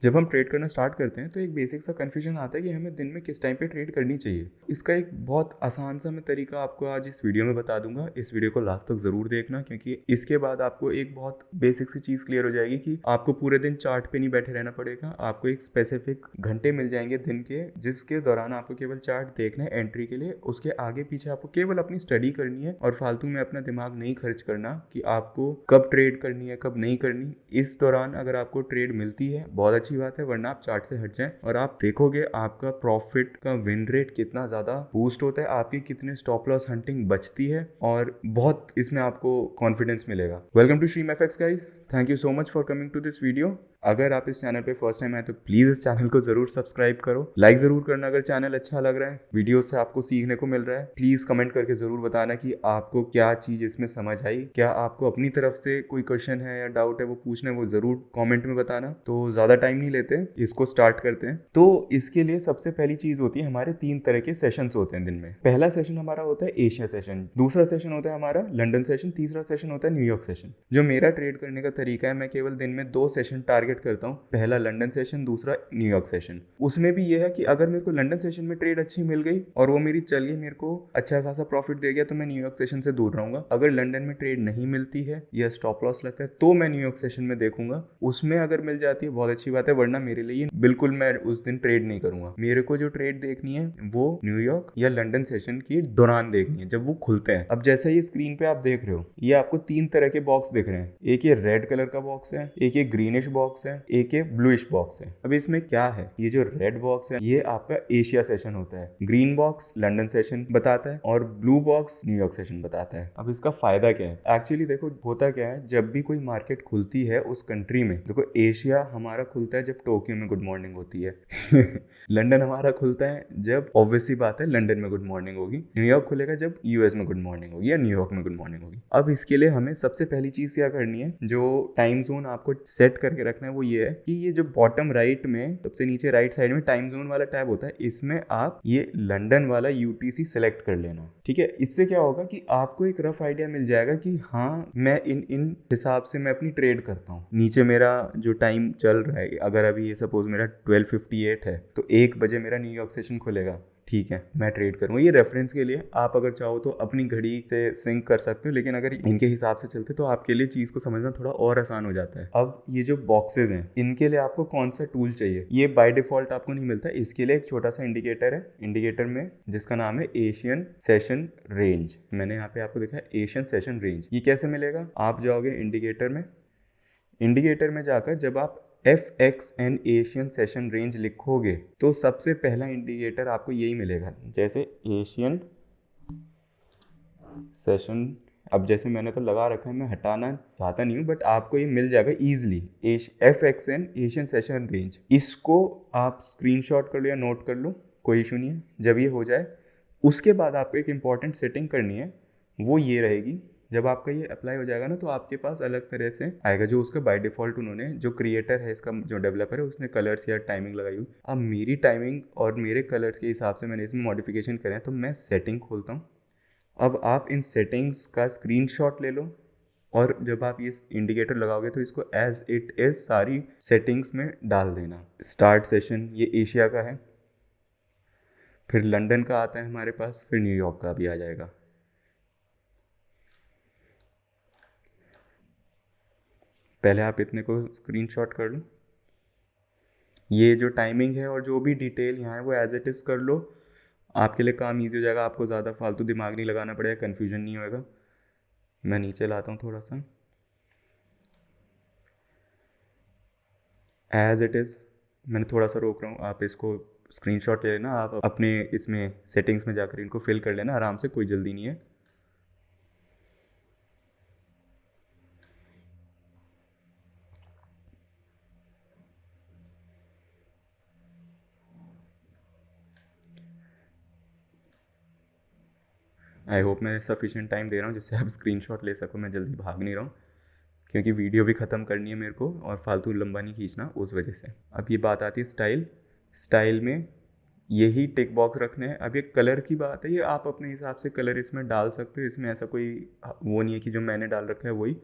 जब हम ट्रेड करना स्टार्ट करते हैं तो एक बेसिक सा कन्फ्यूजन आता है कि हमें दिन में किस टाइम पे ट्रेड करनी चाहिए। इसका एक बहुत आसान सा मैं तरीका आपको आज इस वीडियो में बता दूंगा। इस वीडियो को लास्ट तक ज़रूर देखना, क्योंकि इसके बाद आपको एक बहुत बेसिक सी चीज़ क्लियर हो जाएगी कि आपको पूरे दिन चार्ट पे नहीं बैठे रहना पड़ेगा। आपको एक स्पेसिफिक घंटे मिल जाएंगे दिन के, जिसके दौरान आपको केवल चार्ट देखना है एंट्री के लिए। उसके आगे पीछे आपको केवल अपनी स्टडी करनी है और फालतू में अपना दिमाग नहीं खर्च करना कि आपको कब ट्रेड करनी है कब नहीं करनी। इस दौरान अगर आपको ट्रेड मिलती है बहुत अच्छी बात है, वरना आप चार्ट से हट जाएं और आप देखोगे आपका प्रॉफिट का विन रेट कितना ज़्यादा बूस्ट होता है, आपकी कितने स्टॉप लॉस हंटिंग बचती है और बहुत इसमें आपको कॉन्फिडेंस मिलेगा। Welcome to stream FX guys, thank you so much for coming to this video. अगर आप इस चैनल पे फर्स्ट टाइम आए तो प्लीज़ इस चैनल को ज़रूर सब्सक्राइब करो, लाइक ज़रूर करना अगर चैनल अच्छा लग रहा है, वीडियो से आपको सीखने को मिल रहा है। प्लीज़ कमेंट करके ज़रूर बताना कि आपको क्या चीज़ इसमें समझ आई, क्या आपको अपनी तरफ से कोई क्वेश्चन है या डाउट है वो पूछना है, वो ज़रूर कमेंट में बताना। तो ज़्यादा टाइम नहीं लेते, इसको स्टार्ट करते हैं। तो इसके लिए सबसे पहली चीज़ होती है, हमारे 3 तरह के सेशंस होते हैं दिन में। पहला सेशन हमारा होता है एशिया सेशन, दूसरा सेशन होता है हमारा लंदन सेशन, तीसरा सेशन होता है न्यूयॉर्क सेशन। जो मेरा ट्रेड करने का तरीका है, मैं केवल दिन में 2 सेशन टारगेट करता हूँ, पहला लंदन सेशन, दूसरा न्यूयॉर्क सेशन। उसमें भी यह है कि अगर मेरे को लंदन सेशन में ट्रेड अच्छी मिल गई और वो मेरी चल गई, मेरे को अच्छा खासा प्रॉफिट दे गया, तो मैं न्यूयॉर्क सेशन से दूर रहूंगा। अगर लंदन में ट्रेड नहीं मिलती है या स्टॉप लॉस लगता है तो मैं न्यूयॉर्क सेशन में देखूंगा। उसमें अगर मिल जाती है बहुत अच्छी बात है, वरना मेरे लिए बिल्कुल मैं उस दिन ट्रेड नहीं करूंगा। मेरे को जो ट्रेड देखनी है वो न्यूयॉर्क या लंदन सेशन के दौरान देखनी है, जब वो खुलते हैं। अब जैसा ये स्क्रीन पे आप देख रहे हो, ये आपको 3 तरह के बॉक्स दिख रहे हैं। एक ये रेड कलर का बॉक्स है, एक ये ग्रीनिश बॉक्स है, एक ये ब्लूइश बॉक्स है। अब इसमें क्या है, ये जो रेड बॉक्स है ये आपका एशिया सेशन होता है, ग्रीन बॉक्स लंदन सेशन बताता है और ब्लू बॉक्स न्यूयॉर्क सेशन बताता है। अब इसका फायदा क्या है, एक्चुअली देखो होता क्या है, जब भी कोई मार्केट खुलती है उस कंट्री में, देखो एशिया हमारा खुलता है जब टोक्यो में गुड मॉर्निंग होती है लंदन हमारा खुलता है जब ऑब्वियसली बात है लंदन में गुड मॉर्निंग होगी, न्यूयॉर्क खुलेगा जब यूएस में गुड मॉर्निंग होगी या न्यूयॉर्क में गुड मॉर्निंग होगी। अब इसके लिए हमें सबसे पहली चीज क्या करनी है, जो टाइम जोन आपको सेट करके रखना है वो ये है कि ये जो बॉटम राइट में सबसे नीचे राइट साइड में टाइम जोन वाला टैब होता है, इसमें आप ये लंदन वाला यूटीसी सेलेक्ट कर लेना। ठीक है, इससे क्या होगा कि आपको एक रफ आइडिया मिल जाएगा कि हाँ मैं इन हिसाब से मैं अपनी ट्रेड करता हूँ। नीचे मेरा जो टाइम चल रहा है, अगर अभी ये सपोज मेरा 12:58 है तो 1 बजे मेरा न्यूयॉर्क सेशन खुलेगा, ठीक है, मैं ट्रेड करूँगा। ये रेफरेंस के लिए, आप अगर चाहो तो अपनी घड़ी से सिंक कर सकते हो, लेकिन अगर इनके हिसाब से चलते तो आपके लिए चीज़ को समझना थोड़ा और आसान हो जाता है। अब ये जो बॉक्सेस हैं, इनके लिए आपको कौन सा टूल चाहिए, ये बाय डिफॉल्ट आपको नहीं मिलता। इसके लिए एक छोटा सा इंडिकेटर है, इंडिकेटर में जिसका नाम है एशियन सेशन रेंज। मैंने यहाँ पे आपको दिखा है एशियन सेशन रेंज। ये कैसे मिलेगा, आप जाओगे इंडिकेटर में, इंडिकेटर में जाकर जब आप FXN एशियन सेशन रेंज लिखोगे तो सबसे पहला इंडिकेटर आपको यही मिलेगा, जैसे एशियन सेशन। अब जैसे मैंने तो लगा रखा है, मैं हटाना चाहता नहीं हूँ, बट आपको ये मिल जाएगा easily, FXN Asian session range. इसको आप स्क्रीनशॉट कर लो या नोट कर लो, कोई इशू नहीं है। जब ये हो जाए उसके बाद आपको एक इंपॉर्टेंट सेटिंग करनी है, वो ये रहेगी, जब आपका ये अप्लाई हो जाएगा ना तो आपके पास अलग तरह से आएगा, जो उसका बाय डिफॉल्ट उन्होंने, जो क्रिएटर है इसका, जो डेवलपर है, उसने कलर्स या टाइमिंग लगाई हुई। अब मेरी टाइमिंग और मेरे कलर्स के हिसाब से मैंने इसमें मॉडिफिकेशन करे हैं, तो मैं सेटिंग खोलता हूँ। अब आप इन सेटिंग्स का स्क्रीनशॉट ले लो और जब आप ये इंडिकेटर लगाओगे तो इसको एज इट इज सारी सेटिंग्स में डाल देना। स्टार्ट सेशन ये एशिया का है, फिर लंदन का आता है हमारे पास, फिर न्यूयॉर्क का भी आ जाएगा। पहले आप इतने को स्क्रीनशॉट कर लो, ये जो टाइमिंग है और जो भी डिटेल यहाँ है वो एज इट इज़ कर लो, आपके लिए काम ईजी हो जाएगा, आपको ज़्यादा फालतू दिमाग नहीं लगाना पड़ेगा, कन्फ्यूजन नहीं होएगा। मैं नीचे लाता हूँ थोड़ा सा, एज इट इज़ मैंने थोड़ा सा रोक रहा हूँ, आप इसको स्क्रीनशॉट ले लेना, आप अपने इसमें सेटिंग्स में जाकर इनको फिल कर लेना आराम से, कोई जल्दी नहीं है। आई होप मैं सफिशिएंट टाइम दे रहा हूँ जिससे आप स्क्रीनशॉट ले सको, मैं जल्दी भाग नहीं रहा हूँ क्योंकि वीडियो भी ख़त्म करनी है मेरे को और फालतू लंबा नहीं खींचना उस वजह से। अब ये बात आती है स्टाइल, स्टाइल में यही टिक बॉक्स रखने हैं। अब ये कलर की बात है, ये आप अपने हिसाब से कलर इसमें डाल सकते हो, इसमें ऐसा कोई वो नहीं है कि जो मैंने डाल रखा है वही,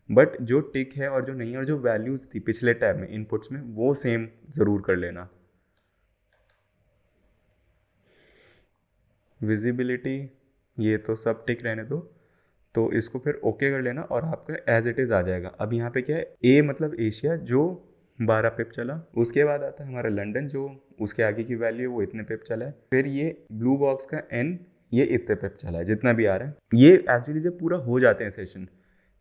बट जो टिक है और जो नहीं है और जो वैल्यूज़ थी पिछले टैब में इनपुट्स में वो सेम ज़रूर कर लेना। विजिबिलिटी ये तो सब टिक रहने दो, तो इसको फिर ओके कर लेना और आपका एज इट इज़ आ जाएगा। अब यहाँ पे क्या है, ए मतलब एशिया जो 12 पिप चला, उसके बाद आता है हमारा लंदन जो उसके आगे की वैल्यू है वो इतने पिप चला है, फिर ये ब्लू बॉक्स का एन ये इतने पिप चला है, जितना भी आ रहा है। ये एक्चुअली जब पूरा हो जाते हैं सेशन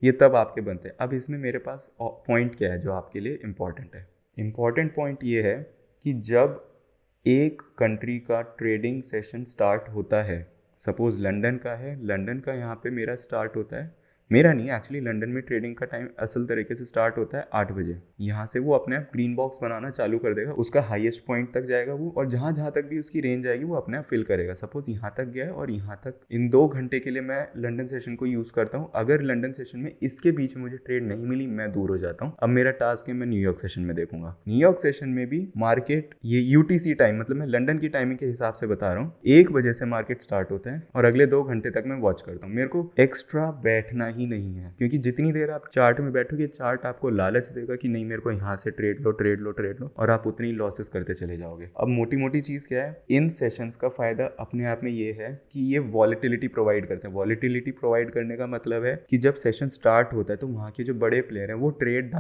ये तब आपके बनते हैं। अब इसमें मेरे पास पॉइंट क्या है जो आपके लिए इम्पॉर्टेंट है। इम्पॉर्टेंट पॉइंट ये है कि जब एक कंट्री का ट्रेडिंग सेशन स्टार्ट होता है, सपोज लंदन का है, लंदन का यहाँ पे मेरा स्टार्ट होता है, मेरा नहीं एक्चुअली लंदन में ट्रेडिंग का टाइम असल तरीके से स्टार्ट होता है 8 बजे। यहाँ से वो अपने आप ग्रीन बॉक्स बनाना चालू कर देगा, उसका हाईएस्ट पॉइंट तक जाएगा वो, और जहाँ जहाँ तक भी उसकी रेंज आएगी वो अपने आप फिल करेगा। सपोज यहाँ तक गया है और यहाँ तक, इन 2 घंटे के लिए मैं लंदन सेशन को यूज़ करता हूँ। अगर लंदन सेशन में इसके बीच में मुझे ट्रेड नहीं मिली, मैं दूर हो जाता हूँ। अब मेरा टास्क है मैं न्यूयॉर्क सेशन में देखूंगा। न्यूयॉर्क सेशन में भी मार्केट ये यूटीसी टाइम, मतलब मैं लंदन की टाइमिंग के हिसाब से बता रहा हूँ, 1 बजे से मार्केट स्टार्ट होता है और अगले 2 घंटे तक मैं वॉच करता हूँ। मेरे को एक्स्ट्रा बैठना ही नहीं है, क्योंकि जितनी देर आप चार्ट में बैठोगे चार्ट आपको लालच देगा कि नहीं मेरे को यहाँ से ट्रेड लो ट्रेड लो ट्रेड लो, और आप उतनी लॉसेस करते चले जाओगे। अब मोटी मोटी चीज़ क्या है, इन सेशंस का फायदा अपने आप में ये है कि ये वॉलेटिलिटी प्रोवाइड करते हैं। वॉलेटिलिटी प्रोवाइड करने का मतलब है कि जब सेशन स्टार्ट होता है तो वहाँ के जो बड़े प्लेयर हैं वो ट्रेड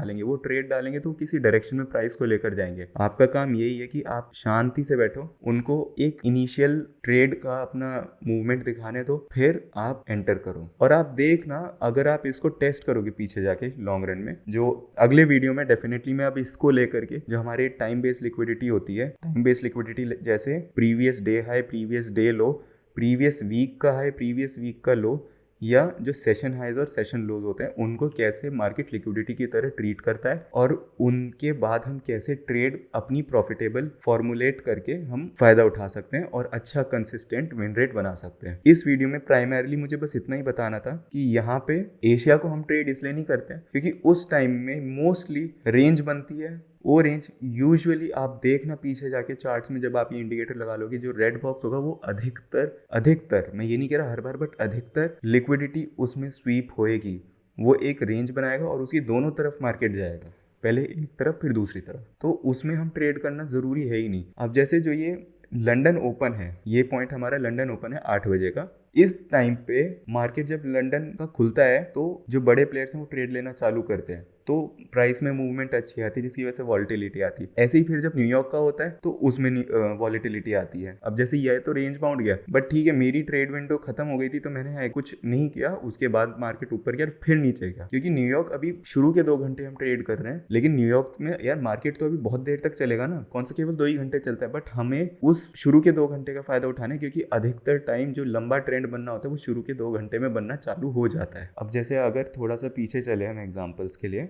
डालेंगे तो किसी डायरेक्शन में प्राइस को लेकर जाएंगे। आपका काम यही है कि आप शांति से बैठो, उनको एक इनिशियल ट्रेड का अपना मूवमेंट दिखाने दो, फिर आप एंटर करो। और आप देखना, अगर आप इसको टेस्ट करोगे पीछे जाके लॉन्ग रन में, जो अगले वीडियो में डेफिनेटली मैं अब इसको लेकर के, जो हमारे टाइम बेस्ड लिक्विडिटी होती है, टाइम बेस्ड लिक्विडिटी जैसे previous day high, previous day low, previous week का हाई, प्रीवियस वीक का लो, या जो सेशन हाइज और सेशन लोज होते हैं उनको कैसे मार्केट लिक्विडिटी की तरह ट्रीट करता है, और उनके बाद हम कैसे ट्रेड अपनी प्रॉफिटेबल फॉर्मुलेट करके हम फायदा उठा सकते हैं और अच्छा कंसिस्टेंट विन रेट बना सकते हैं। इस वीडियो में प्राइमरीली मुझे बस इतना ही बताना था कि यहाँ पे एशिया को हम ट्रेड इसलिए नहीं करते हैं क्योंकि उस टाइम में मोस्टली रेंज बनती है। वो रेंज यूजुअली आप देखना पीछे जाके चार्ट्स में, जब आप ये इंडिकेटर लगा लोगे, जो रेड बॉक्स होगा वो अधिकतर मैं ये नहीं कह रहा हर बार, बट अधिकतर लिक्विडिटी उसमें स्वीप होएगी। वो एक रेंज बनाएगा और उसकी दोनों तरफ मार्केट जाएगा, पहले एक तरफ फिर दूसरी तरफ, तो उसमें हम ट्रेड करना ज़रूरी है ही नहीं। अब जैसे जो ये लंदन ओपन है, ये पॉइंट हमारा लंदन ओपन है 8 बजे का, इस टाइम पे मार्केट जब लंदन का खुलता है तो जो बड़े प्लेयर्स हैं वो ट्रेड लेना चालू करते हैं, तो प्राइस में मूवमेंट अच्छी आती है जिसकी वजह से वॉलेटिलिटी आती है। ऐसे ही फिर जब न्यूयॉर्क का होता है तो उसमें वॉलेटिलिटी आती है। अब जैसे ये है तो रेंज बाउंड गया, बट ठीक है मेरी ट्रेड विंडो खत्म हो गई थी तो मैंने कुछ नहीं किया, उसके बाद मार्केट ऊपर गया फिर नीचे गया, क्योंकि न्यूयॉर्क अभी शुरू के 2 घंटे हम ट्रेड कर रहे हैं, लेकिन न्यूयॉर्क में यार मार्केट तो अभी बहुत देर तक चलेगा ना, कौन सा केवल 2 ही घंटे चलता है, बट हमें उस शुरू के 2 घंटे का फायदा उठाना है, क्योंकि अधिकतर टाइम जो लंबा ट्रेंड बनना होता है वो शुरू के 2 घंटे में बनना चालू हो जाता है। अब जैसे अगर थोड़ा सा पीछे चले हम एग्जाम्पल्स के लिए,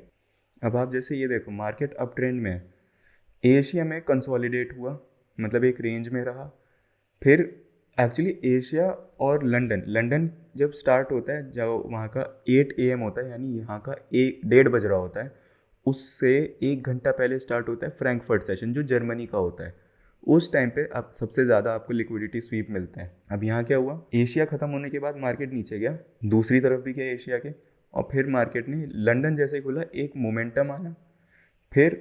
अब आप जैसे ये देखो मार्केट अप ट्रेंड में, एशिया में कंसोलिडेट हुआ, मतलब एक रेंज में रहा, फिर एक्चुअली एशिया और लंदन जब स्टार्ट होता है, जब वहाँ का 8 AM होता है, यानी यहाँ का 1:30 बज रहा होता है, उससे 1 घंटा पहले स्टार्ट होता है फ्रैंकफर्ट सेशन जो जर्मनी का होता है। उस टाइम पे अब सबसे ज़्यादा आपको लिक्विडिटी स्वीप मिलते हैं। अब यहाँ क्या हुआ, एशिया ख़त्म होने के बाद मार्केट नीचे गया, दूसरी तरफ भी गया एशिया के, और फिर मार्केट ने लंदन जैसे ही खुला एक मोमेंटम आया, फिर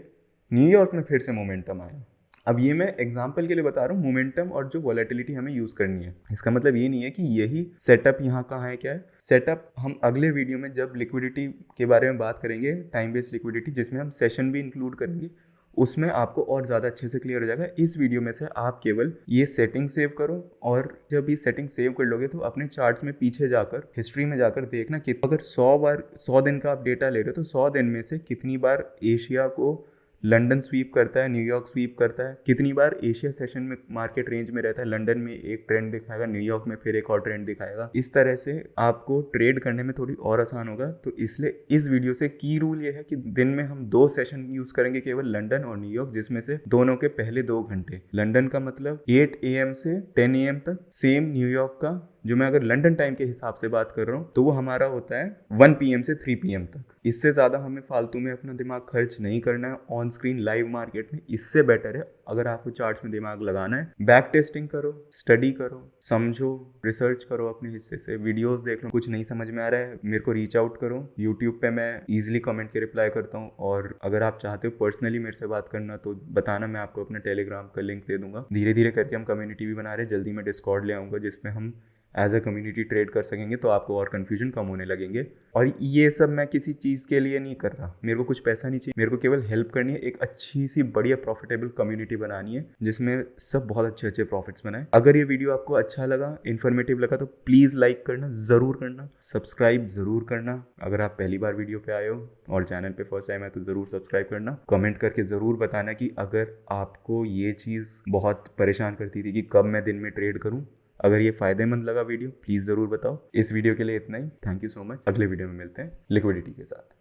न्यूयॉर्क में फिर से मोमेंटम आया। अब ये मैं एग्जांपल के लिए बता रहा हूँ मोमेंटम और जो वॉलेटिलिटी हमें यूज़ करनी है, इसका मतलब ये नहीं है कि यही सेटअप यहाँ का है। क्या है सेटअप, हम अगले वीडियो में जब लिक्विडिटी के बारे में बात करेंगे, टाइम बेस्ड लिक्विडिटी जिसमें हम सेशन भी इंक्लूड करेंगे, उसमें आपको और ज़्यादा अच्छे से क्लियर हो जाएगा। इस वीडियो में से आप केवल ये सेटिंग सेव करो, और जब ये सेटिंग सेव कर लोगे तो अपने चार्ट्स में पीछे जाकर हिस्ट्री में जाकर देखना कि अगर 100 दिन का आप डेटा ले रहे हो तो 100 दिन में से कितनी बार एशिया को लंदन स्वीप करता है, न्यूयॉर्क स्वीप करता है, कितनी बार एशिया सेशन में मार्केट रेंज में रहता है, लंदन में एक ट्रेंड दिखाएगा, न्यूयॉर्क में फिर एक और ट्रेंड दिखाएगा। इस तरह से आपको ट्रेड करने में थोड़ी और आसान होगा। तो इसलिए इस वीडियो से की रूल ये है कि दिन में हम 2 सेशन यूज करेंगे, केवल लंदन और न्यूयॉर्क, जिसमें से दोनों के पहले 2 घंटे, लंदन का मतलब 8 AM से 10 AM तक, सेम न्यूयॉर्क का जो मैं अगर लंदन टाइम के हिसाब से बात कर रहा हूँ तो वो हमारा होता है 1 PM से 3 PM तक। इससे ज़्यादा हमें फालतू में अपना दिमाग खर्च नहीं करना है ऑन स्क्रीन लाइव मार्केट में। इससे बेटर है अगर आपको चार्ट्स में दिमाग लगाना है, बैक टेस्टिंग करो, स्टडी करो, समझो, रिसर्च करो अपने हिस्से से, वीडियोस देख लो। कुछ नहीं समझ में आ रहा है मेरे को रीच आउट करो, यूट्यूब पे मैं ईजिली कमेंट के रिप्लाई करता हूँ। और अगर आप चाहते हो पर्सनली मेरे से बात करना तो बताना, मैं आपको अपना टेलीग्राम का लिंक दे दूंगा। धीरे धीरे करके हम कम्युनिटी भी बना रहे हैं, जल्दी मैं डिस्कॉर्ड ले आऊँगा जिसमें हम एज अ कम्युनिटी ट्रेड कर सकेंगे, तो आपको और कन्फ्यूजन कम होने लगेंगे। और ये सब मैं किसी चीज़ के लिए नहीं कर रहा, मेरे को कुछ पैसा नहीं चाहिए, मेरे को केवल हेल्प करनी है, एक अच्छी सी बढ़िया प्रॉफिटेबल कम्युनिटी बनानी है जिसमें सब बहुत अच्छे अच्छे प्रॉफिट्स बनाए। अगर ये वीडियो आपको अच्छा लगा, इन्फॉर्मेटिव लगा तो प्लीज़ लाइक करना ज़रूर करना, सब्सक्राइब ज़रूर करना अगर आप पहली बार वीडियो पे आए हो और चैनल पे फर्स्ट टाइम है तो ज़रूर सब्सक्राइब करना। कमेंट करके ज़रूर बताना कि अगर आपको ये चीज़ बहुत परेशान करती थी कि कब मैं दिन में ट्रेड करूँ। अगर ये फायदेमंद लगा वीडियो प्लीज़ ज़रूर बताओ। इस वीडियो के लिए इतना ही, थैंक यू सो मच। अगले वीडियो में मिलते हैं लिक्विडिटी के साथ।